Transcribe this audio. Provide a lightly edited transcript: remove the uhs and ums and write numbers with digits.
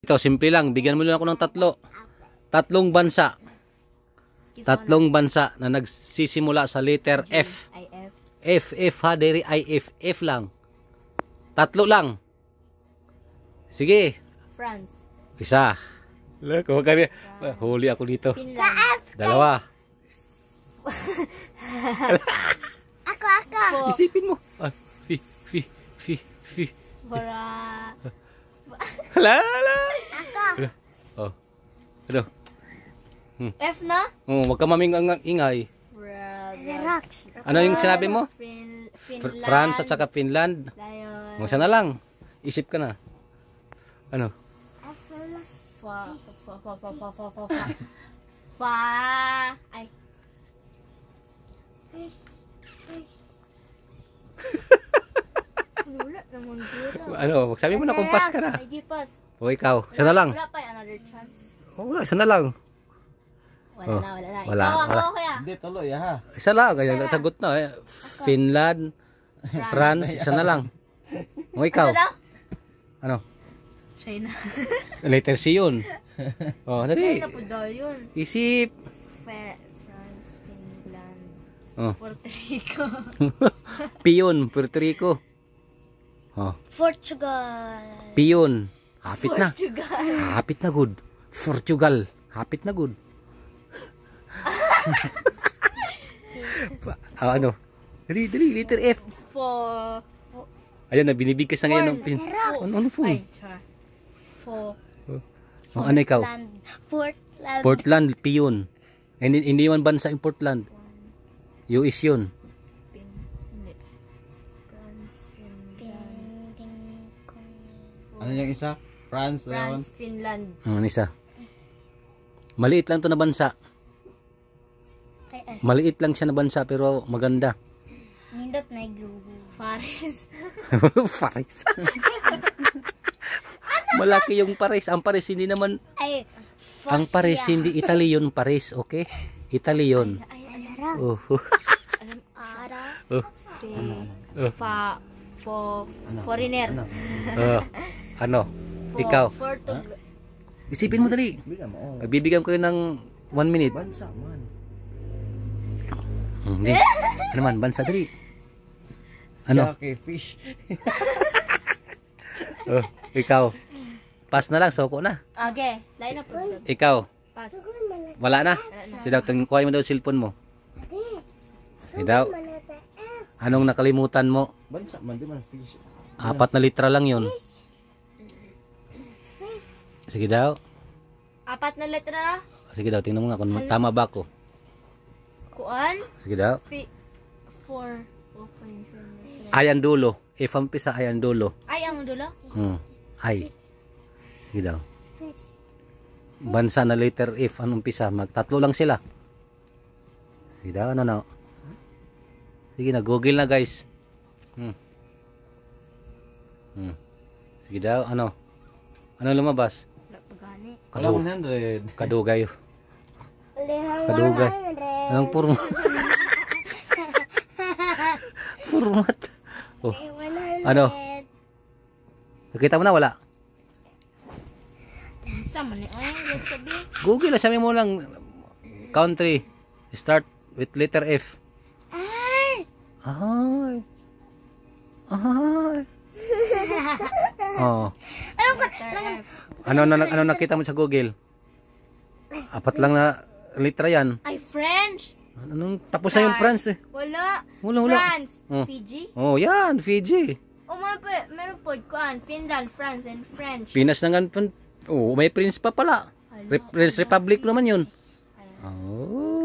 Ito, simple lang. Bigyan mo lang ako ng tatlong bansa. Tatlong bansa na nagsisimula sa letter F. F ha, dere IF. F lang. Tatlo lang. Sige. France. Isa. Lako, kami. Huli ako dito. Finland. Dalawa. Ako. Isipin mo. Fi. Para. Hala. Ako. Oh. Ano? F na? Oh, wag ka ingay. Relax. Ano yung sinabi mo? Finland. France at saka Finland. Lion. Musa na lang. Isip ka na. Ano? Ay. Wala naman dito. Ano? Sabi mo na kung pass ka na. Sige, pass. O ikaw. Isa na lang. Wala pa another chance. Oh, wala. Isa na lang. Wala Oh, na. wala. Ako kaya. Hindi, tuloy ha. Isa lang. Ganyan. Tagot na. Finland, France. Isa na lang. O ikaw. Ano? Ano? China. Letter C yun. Oh, dali. China po daw yun. Isip. France, Finland, Oh. Puerto Rico. Piyon, Puerto Rico. Oh. Portugal. Piyon. Hapit na. Portugal. Hapit na good. Portugal. Hapit na good. Ano? Dali, letter F. Ayan na, binibigkas na ngayon ng pin. Ano po? Oh, ano ikaw? Portland. Portland, Piyon. Hindi man bansa yung Portland. US yun. Ano yung isa? France, Leon. France, Finland. Isa. Maliit lang to na bansa. Maliit lang siya na bansa pero maganda. Nindot na iglugo. Paris. Paris. Malaki yung Paris. Ang Paris hindi naman. Ang Paris hindi Italy yun, Paris, okay? Italy yun. Oh. Foreigner. Ano? Ikaw. Portugal. Isipin mo dali. Bigyan mo. Bibigyan ko yun ng 1 minute. Bansa man. Hindi. Ano man, bansa dali. Ano? Okay, fish. Ikaw. Pass na lang, soko na. Okay, line up. Ikaw. Pass. Wala na. Sige daw, kuha mo daw yung cellphone mo. Sige daw. Anong nakalimutan mo? Bansa man, di man fish. 4 na litra lang yun. Sige daw. 4 na letra na. Sige daw, tingnan mo nga kung tama ba ako. Kuan? Sige daw. 4. Ayan dulo. If ang pisa, ayan dulo. Ay, ang dulo? Ay. Sige daw. Bansa na letter F, anong pisa? Magtatlo lang sila. Sige daw, ano na. Sige na, google na guys. Sige daw, ano? Ano lumabas? Wala 100. Kadugay. Kadugay. Anong format? Format. Oh. Ano? Nakita mo na wala? Sama ni Google na, sabi mo lang country start with letter F. Ay. Oh. Ano nakita mo sa Google? 4 lang na litra yan. Ay, French. Anong tapos na yung France eh. Wala. Wala. France. Fiji. Oh, yan, Fiji. Meron po kuan Finland, France, and French. Pinas na nga. Oh, may prince pa pala. Republic naman yun. Oh.